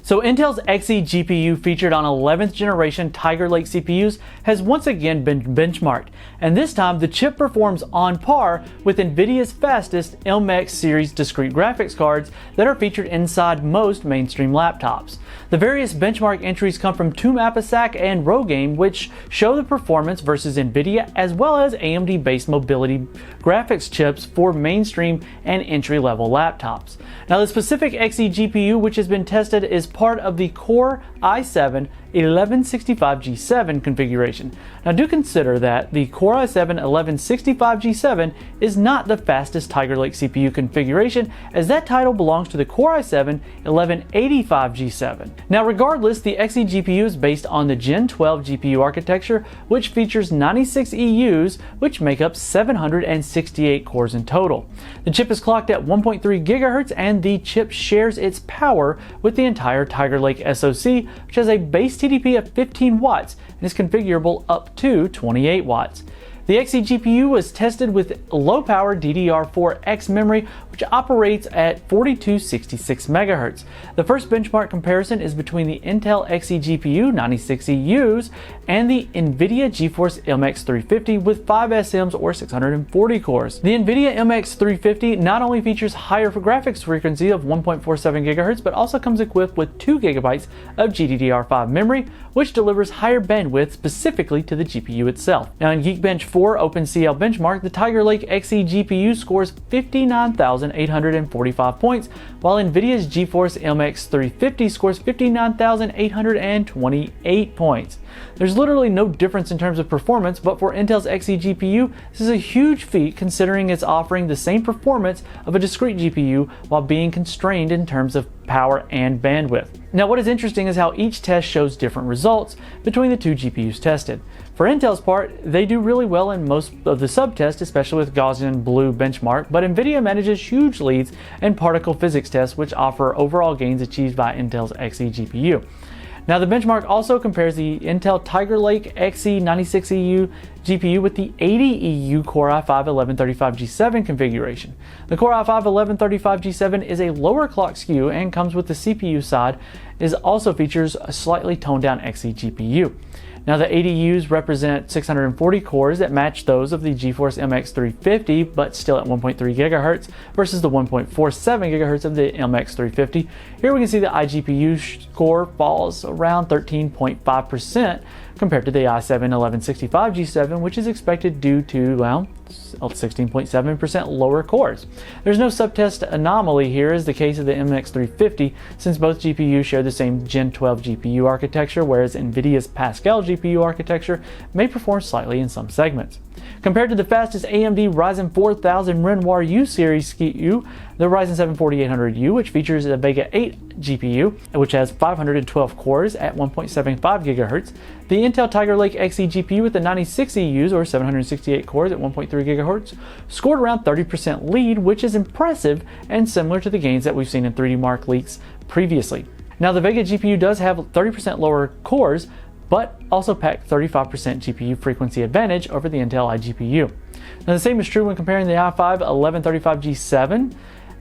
So Intel's Xe GPU featured on 11th generation Tiger Lake CPUs has once again been benchmarked, and this time the chip performs on par with NVIDIA's fastest MX series discrete graphics cards that are featured inside most mainstream laptops. The various benchmark entries come from ToomAPASAC and Rogame, which show the performance versus NVIDIA as well as AMD-based mobility graphics chips for mainstream and entry-level laptops. Now the specific Xe GPU which has been tested is part of the Core i7 1165G7 configuration. Now do consider that the Core i7 1165G7 is not the fastest Tiger Lake CPU configuration, as that title belongs to the Core i7 1185G7. Now regardless, the Xe GPU is based on the Gen 12 GPU architecture, which features 96 EUs, which make up 768 cores in total. The chip is clocked at 1.3 GHz, and the chip shares its power with the entire Tiger Lake SoC, which has a base TDP of 15 watts and is configurable up to 28 watts. The Xe GPU was tested with low-power DDR4X memory, which operates at 4266 MHz. The first benchmark comparison is between the Intel Xe GPU 96 EUs and the NVIDIA GeForce MX 350 with 5 SMs or 640 cores. The NVIDIA MX 350 not only features higher graphics frequency of 1.47 GHz, but also comes equipped with 2 GB of GDDR5 memory, which delivers higher bandwidth specifically to the GPU itself. Now in Geekbench 4 OpenCL benchmark, the Tiger Lake Xe GPU scores 59,845 points, while NVIDIA's GeForce MX 350 scores 59,828 points. There's literally no difference in terms of performance, but for Intel's Xe GPU, this is a huge feat considering it's offering the same performance of a discrete GPU while being constrained in terms of power and bandwidth. Now what is interesting is how each test shows different results between the two GPUs tested. For Intel's part, they do really well in most of the subtests, especially with Gaussian blue benchmark, but NVIDIA manages huge leads in particle physics tests, which offer overall gains achieved by Intel's Xe GPU. Now the benchmark also compares the Intel Tiger Lake Xe 96EU GPU with the 80EU Core i5 1135G7 configuration. The Core i5 1135G7 is a lower clock skew and comes with the CPU side, also features a slightly toned down Xe GPU. Now the 80Us represent 640 cores that match those of the GeForce MX 350, but still at 1.3 GHz versus the 1.47 GHz of the MX 350. Here we can see the iGPU score falls around 13.5% compared to the i7 1165G7, which is expected due to, well, 16.7% lower cores. There's no subtest anomaly here as the case of the MX 350, since both GPUs share the same Gen 12 GPU architecture, whereas NVIDIA's Pascal GPU architecture may perform slightly in some segments. Compared to the fastest AMD Ryzen 4000 Renoir U series SKU, the Ryzen 7 4800U, which features a Vega 8 GPU, which has 512 cores at 1.75 GHz, the Intel Tiger Lake Xe GPU with the 96 EUs or 768 cores at 1.3 GHz scored around 30% lead, which is impressive and similar to the gains that we've seen in 3D Mark leaks previously. Now the Vega GPU does have 30% lower cores, but also pack 35% GPU frequency advantage over the Intel iGPU. Now the same is true when comparing the i5 1135G7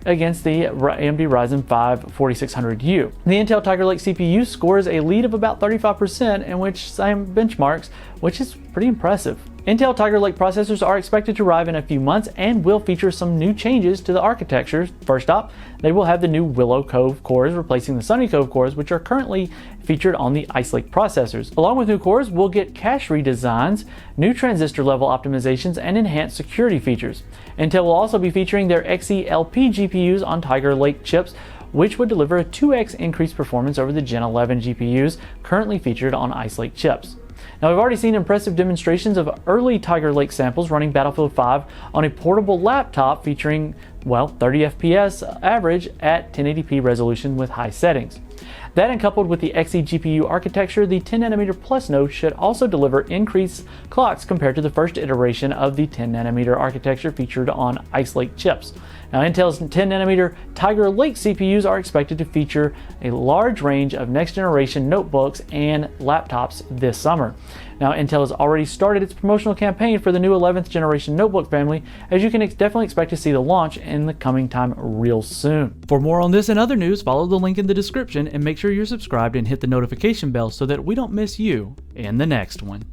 against the AMD Ryzen 5 4600U. The Intel Tiger Lake CPU scores a lead of about 35% in which same benchmarks, which is pretty impressive. Intel Tiger Lake processors are expected to arrive in a few months and will feature some new changes to the architecture. First up, they will have the new Willow Cove cores replacing the Sunny Cove cores, which are currently featured on the Ice Lake processors. Along with new cores, we'll get cache redesigns, new transistor level optimizations, and enhanced security features. Intel will also be featuring their Xe-LP GPUs on Tiger Lake chips, which would deliver a 2x increased performance over the Gen 11 GPUs currently featured on Ice Lake chips. Now we've already seen impressive demonstrations of early Tiger Lake samples running Battlefield 5 on a portable laptop featuring, well, 30 FPS average at 1080p resolution with high settings. That, and coupled with the Xe GPU architecture, the 10nm Plus node should also deliver increased clocks compared to the first iteration of the 10nm architecture featured on Ice Lake chips. Now, Intel's 10nm Tiger Lake CPUs are expected to feature a large range of next-generation notebooks and laptops this summer. Now, Intel has already started its promotional campaign for the new 11th generation notebook family, as you can definitely expect to see the launch in the coming time real soon. For more on this and other news, follow the link in the description and make sure you're subscribed and hit the notification bell so that we don't miss you in the next one.